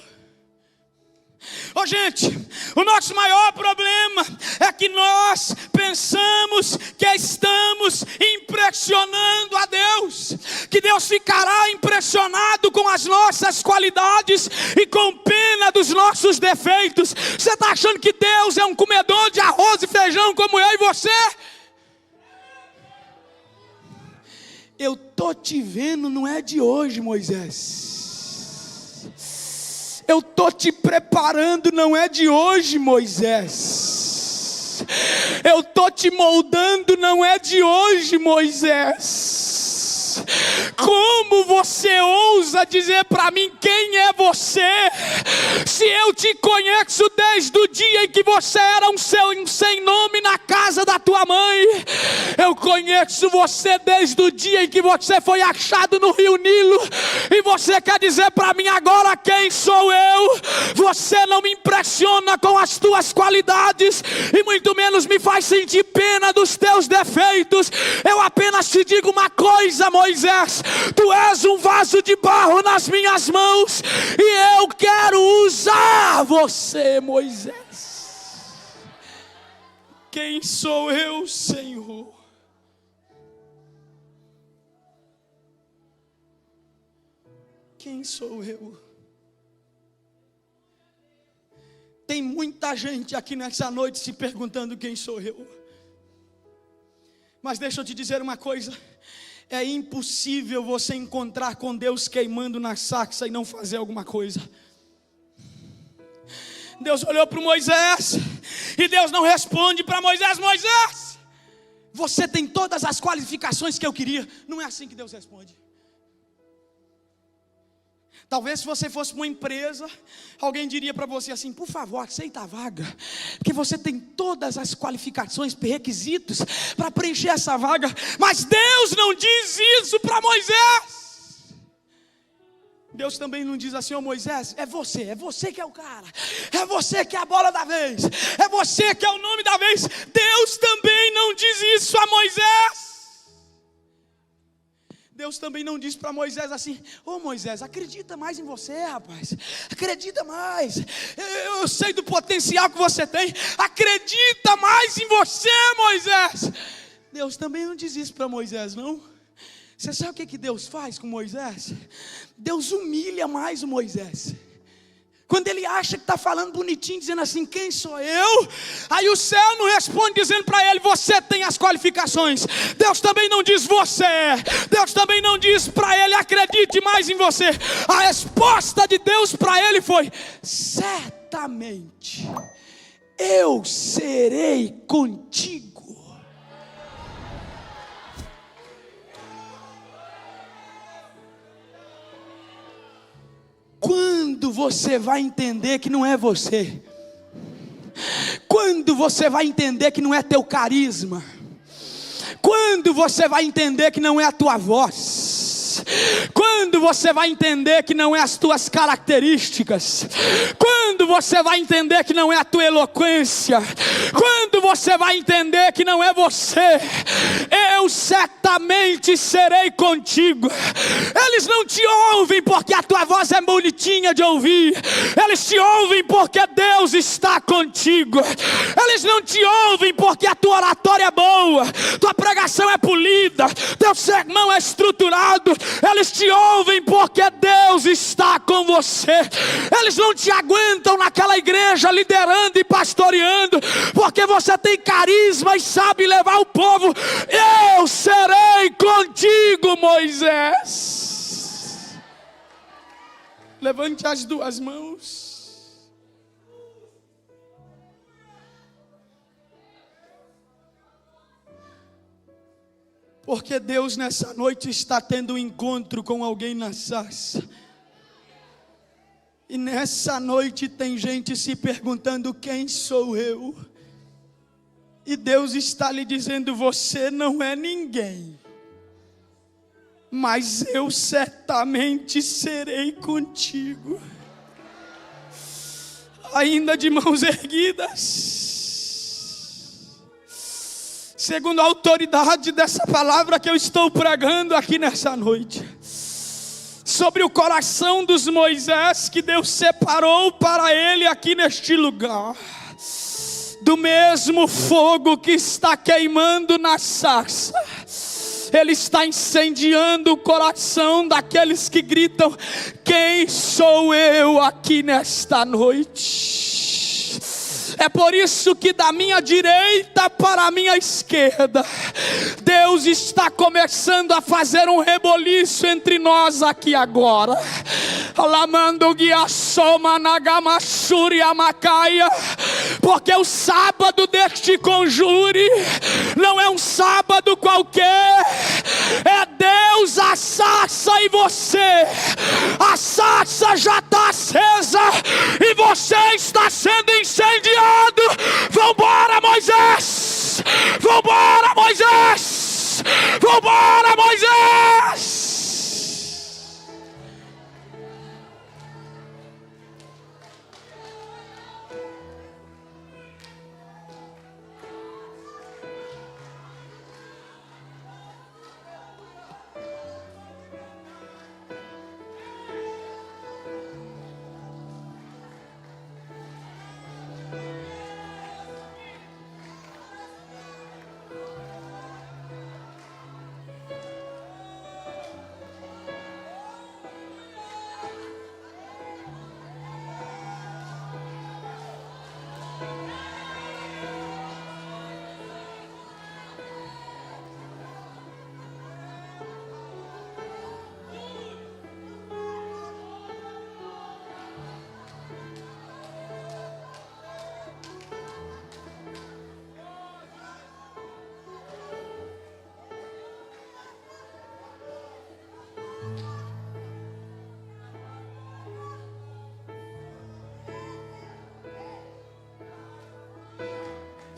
B: Ô gente, o nosso maior problema é que nós pensamos que estamos impressionando a Deus, que Deus ficará impressionado com as nossas qualidades e com pena dos nossos defeitos. Você está achando que Deus é um comedor de arroz e feijão como eu e você? Eu estou te vendo, não é de hoje, Moisés. Eu estou te preparando, não é de hoje, Moisés. Eu estou te moldando, não é de hoje, Moisés. Como você ousa dizer para mim quem é você? Se eu te conheço desde o dia em que você era um sem nome na casa da tua mãe. Eu conheço você desde o dia em que você foi achado no Rio Nilo. E você quer dizer para mim agora quem sou eu? Você não me impressiona com as tuas qualidades e muito menos me faz sentir pena dos teus defeitos. Eu apenas te digo uma coisa, Moisés: tu és um vaso de barro nas minhas mãos e eu quero usar você, Moisés. Quem sou eu, Senhor? Quem sou eu? Tem muita gente aqui nessa noite se perguntando quem sou eu. Mas deixa eu te dizer uma coisa: é impossível você encontrar com Deus queimando na sarça e não fazer alguma coisa. Deus olhou para Moisés e Deus não responde para Moisés: Moisés, você tem todas as qualificações que eu queria. Não é assim que Deus responde. Talvez se você fosse uma empresa, alguém diria para você assim: por favor, aceita a vaga, porque você tem todas as qualificações, requisitos para preencher essa vaga. Mas Deus não diz isso para Moisés. Deus também não diz assim: ô Moisés, é você que é o cara, é você que é a bola da vez, é você que é o nome da vez. Deus também não diz isso a Moisés. Deus também não diz para Moisés assim: ô Moisés, acredita mais em você, rapaz, acredita mais, eu sei do potencial que você tem, acredita mais em você, Moisés. Deus também não diz isso para Moisés, não. Você sabe o que Deus faz com Moisés? Deus humilha mais o Moisés. Quando ele acha que está falando bonitinho, dizendo assim: quem sou eu? Aí o céu não responde dizendo para ele: você tem as qualificações. Deus também não diz você é. Deus também não diz para ele: acredite mais em você. A resposta de Deus para ele foi: certamente eu serei contigo. Quando você vai entender que não é você, quando você vai entender que não é teu carisma, quando você vai entender que não é a tua voz, quando você vai entender que não é as tuas características, quando você vai entender que não é a tua eloquência, quando você vai entender que não é você, eu certamente serei contigo. Eles não te ouvem porque a tua voz é bonitinha de ouvir, eles te ouvem porque Deus está contigo. Eles não te ouvem porque a tua oratória é boa, tua pregação é polida, teu sermão é estruturado. Eles te ouvem porque Deus está com você. Eles não te aguentam naquela igreja liderando e pastoreando porque você tem carisma e sabe levar o povo. Eu serei contigo, Moisés. Levante as duas mãos. Porque Deus nessa noite está tendo um encontro com alguém na sarça. E nessa noite tem gente se perguntando: quem sou eu? E Deus está lhe dizendo: você não é ninguém, mas eu certamente serei contigo. Ainda de mãos erguidas, segundo a autoridade dessa palavra que eu estou pregando aqui nessa noite, sobre o coração dos Moisés que Deus separou para ele aqui neste lugar, do mesmo fogo que está queimando na sarça, Ele está incendiando o coração daqueles que gritam: quem sou eu aqui nesta noite? É por isso que da minha direita para a minha esquerda, Deus está começando a fazer um reboliço entre nós aqui agora. Porque o sábado deste conjure não é um sábado qualquer, é Deus, a sarça e você. A sarça já está acesa e você está sendo incendiado. Vambora, Moisés! Vambora, Moisés! Vambora, Moisés!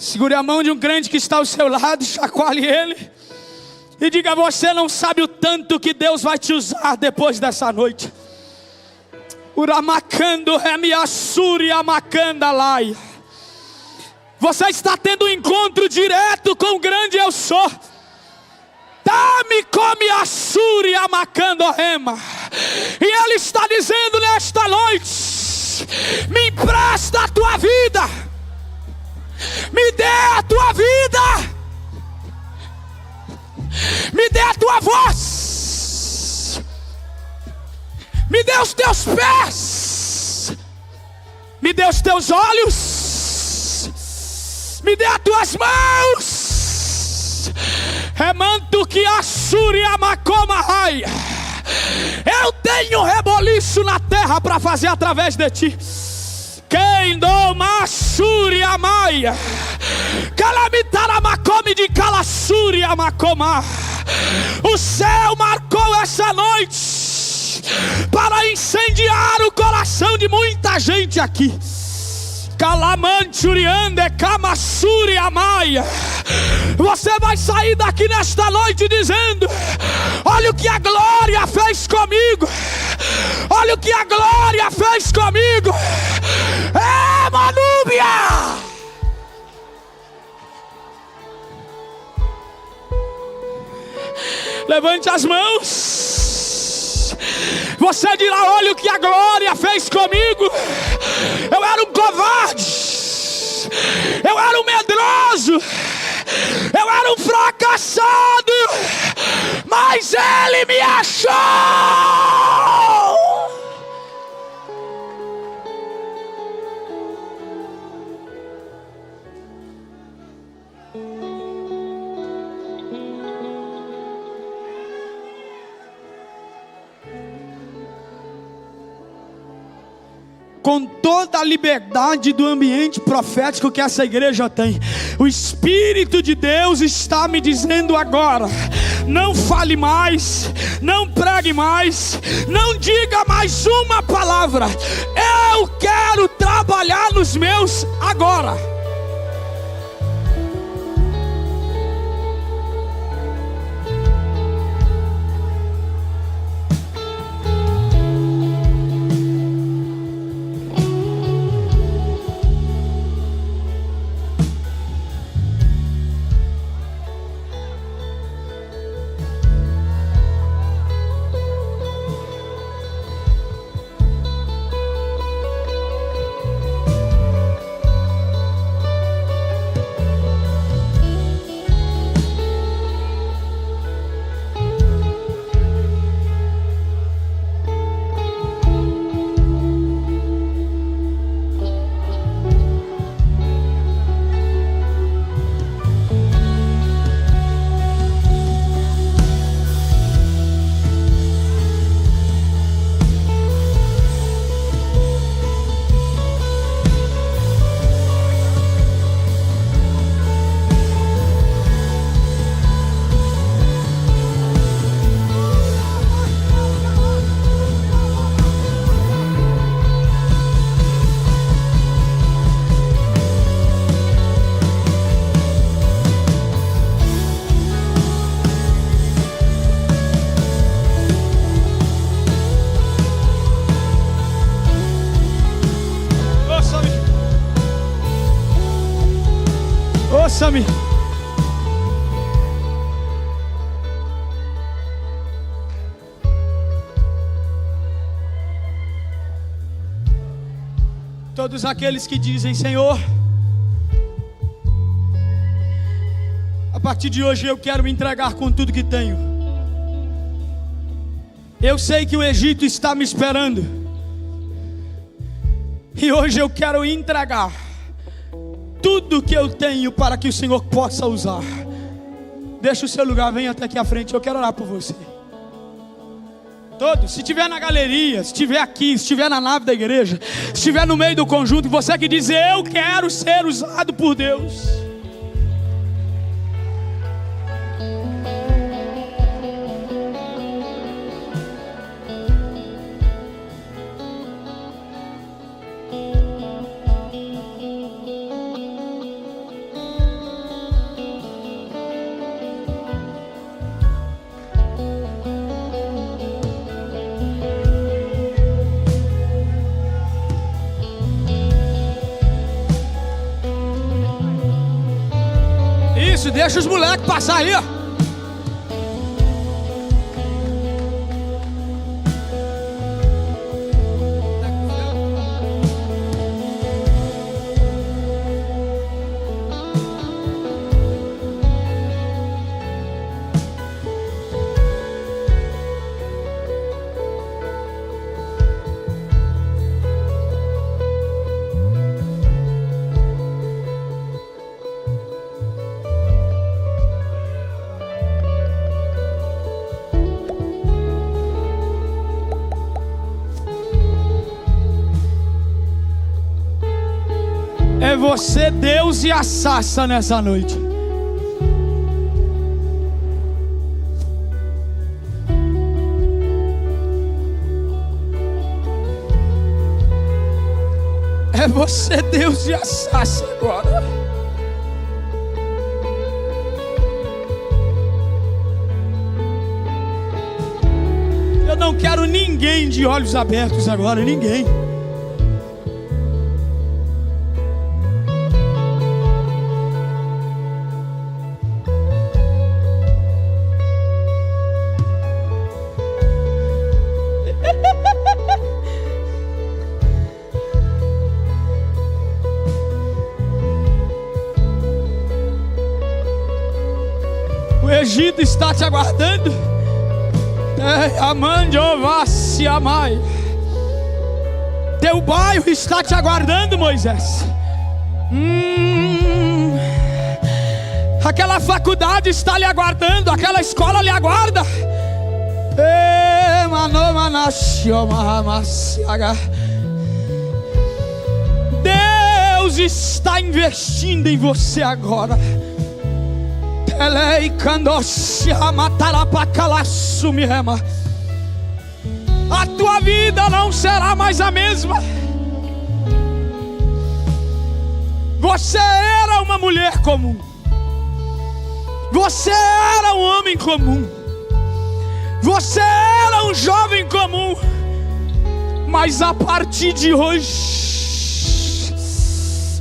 B: Segure a mão de um crente que está ao seu lado, chacoalhe ele e diga: você não sabe o tanto que Deus vai te usar depois dessa noite. Uramacando remiassuri amacandalai. Você está tendo um encontro direto com o grande eu sou. Dá-me come a Suri Amacandorema. E Ele está dizendo nesta noite: me empresta a tua vida, me dê a tua vida, me dê a tua voz, me dê os teus pés, me dê os teus olhos, me dê as tuas mãos. Remanto que a Suri Amacoma raia. Eu tenho reboliço na terra para fazer através de ti. Quem do Masuri Amaia, Calamitara Macome de Calassuri Amacoma. O céu marcou essa noite para incendiar o coração de muita gente aqui. Calamanturiande Camassuri Amaia. Você vai sair daqui nesta noite dizendo: olha o que a glória fez comigo, olha o que a glória fez comigo. É, Manúbia! Levante as mãos. Você dirá: olha o que a glória fez comigo. Eu era um covarde, eu era um medroso, eu era um fracassado, mas Ele me achou. Com toda a liberdade do ambiente profético que essa igreja tem, o Espírito de Deus está me dizendo agora: não fale mais, não pregue mais, não diga mais uma palavra. Eu quero trabalhar nos meus agora. Ouça-me. Todos aqueles que dizem: Senhor, a partir de hoje eu quero me entregar com tudo que tenho. Eu sei que o Egito está me esperando, e hoje eu quero entregar tudo que eu tenho para que o Senhor possa usar. Deixa o seu lugar, venha até aqui à frente, eu quero orar por você. Todos, se estiver na galeria, se estiver aqui, se estiver na nave da igreja, se estiver no meio do conjunto, você que diz: eu quero ser usado por Deus. Deixa os moleques passar aí, ó. você, Deus e a Sassa nessa noite. É você, Deus e a Sassa agora. Eu não quero ninguém de olhos abertos agora, ninguém. O Egito está te aguardando. Teu bairro está te aguardando, Moisés. Aquela faculdade está lhe aguardando, aquela escola lhe aguarda. Deus está investindo em você agora. A tua vida não será mais a mesma. Você era uma mulher comum, você era um homem comum, você era um jovem comum. Mas a partir de hoje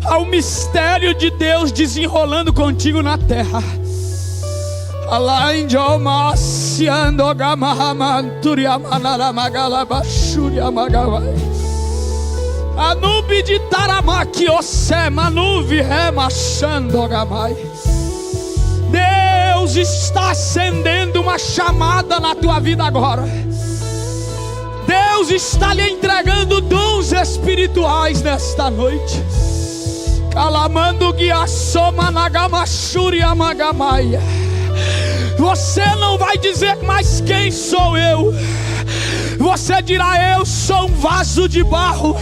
B: há um mistério de Deus desenrolando contigo na terra. Anubi de taramaki ose manuvi remashandogamai. Deus está acendendo uma chamada na tua vida agora. Deus está lhe entregando dons espirituais nesta noite. Kalamando guiassoma nagamashuri amagamaia. Você não vai dizer mais quem sou eu. Você dirá: eu sou um vaso de barro,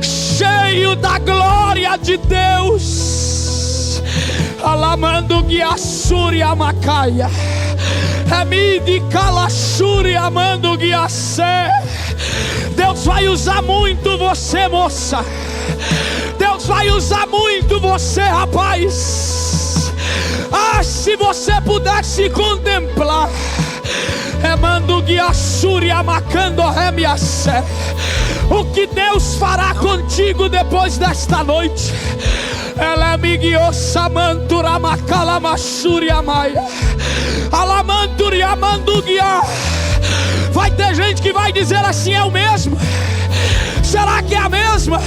B: cheio da glória de Deus. Alamando guiassuri amacaia. Emide calachuri amando guiassé. Deus vai usar muito você, moça. Deus vai usar muito você, rapaz. Ah, se você pudesse contemplar, mando guiassuri amacando remiassé, o que Deus fará contigo depois desta noite. Ela me guiou samantura macala machuri amaia. Alamanturi amandu guiar. Vai ter gente que vai dizer assim: é o mesmo? Será que é a mesma?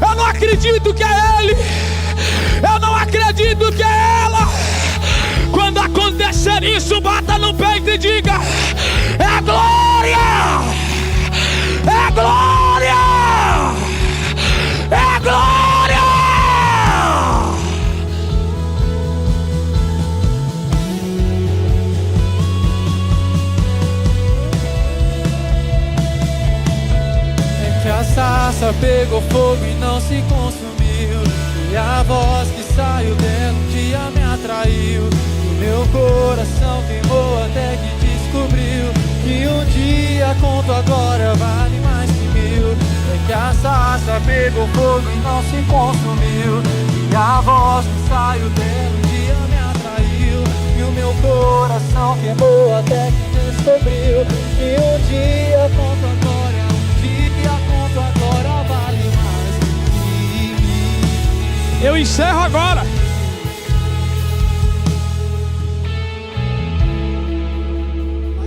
B: Eu não acredito que é ele. Eu não acredito que é ela. Quando acontecer isso, bata no peito e diga: é glória! É glória! É glória!
C: É que a sarça pegou fogo e não se consumiu. E a voz que saiu dela um dia me atraiu. O meu coração queimou até que descobriu que um dia conto agora vale mais que 1000. É que a sarça pegou fogo e não se consumiu. E a voz que saiu dela um dia me atraiu. E o meu coração queimou até que descobriu que um dia conto agora, um dia conto agora vale mais que 1000.
B: Eu encerro agora.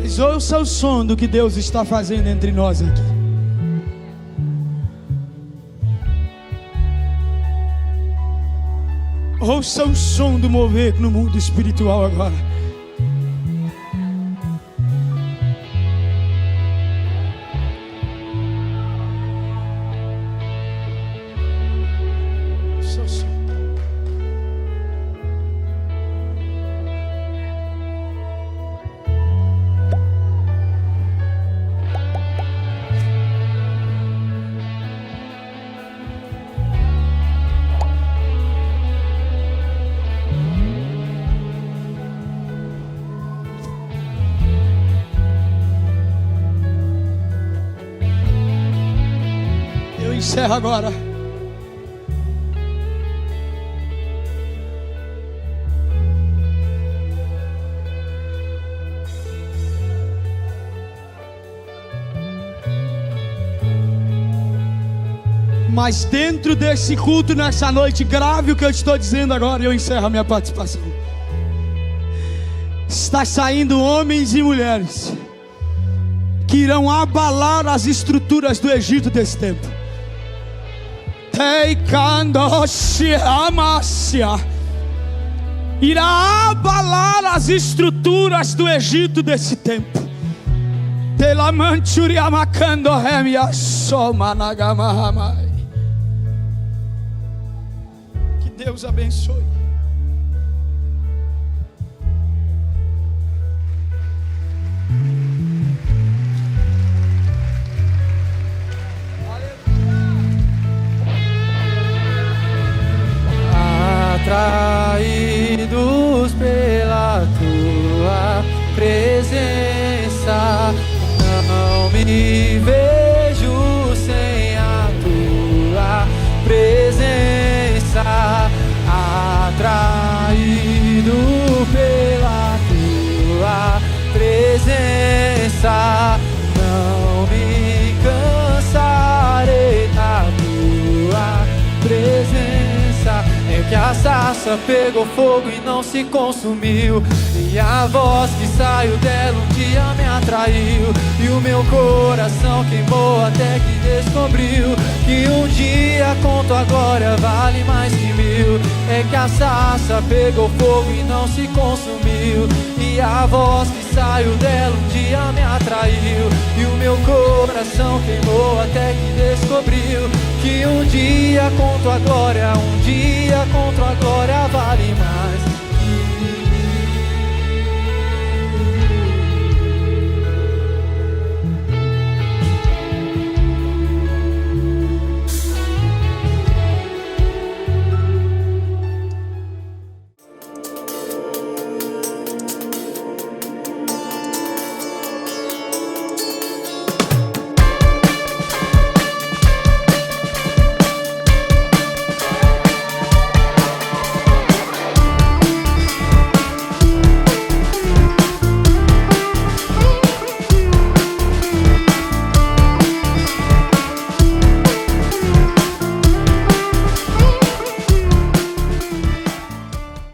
B: Mas ouça o som do que Deus está fazendo entre nós aqui. Ouça o som do mover no mundo espiritual agora.
D: encerro agora. Mas dentro desse culto, nessa noite, grave o que eu estou dizendo agora e eu encerro a minha participação. Está saindo homens e mulheres que irão abalar as estruturas do Egito desse tempo. Irá abalar as estruturas do Egito desse tempo. Que Deus abençoe.
C: Atraídos pela tua presença, não me vejo sem a tua presença. Atraído pela tua presença, não me cansarei na tua presença. É que a sarça pegou fogo e não se consumiu, e a voz que saiu dela um dia me atraiu, e o meu coração queimou até que descobriu que um dia com tua glória vale mais que 1000. É que a sarça pegou fogo e não se consumiu, e a voz que saiu dela um dia me atraiu, e o meu coração queimou até que descobriu que um dia com tua glória, um dia com tua glória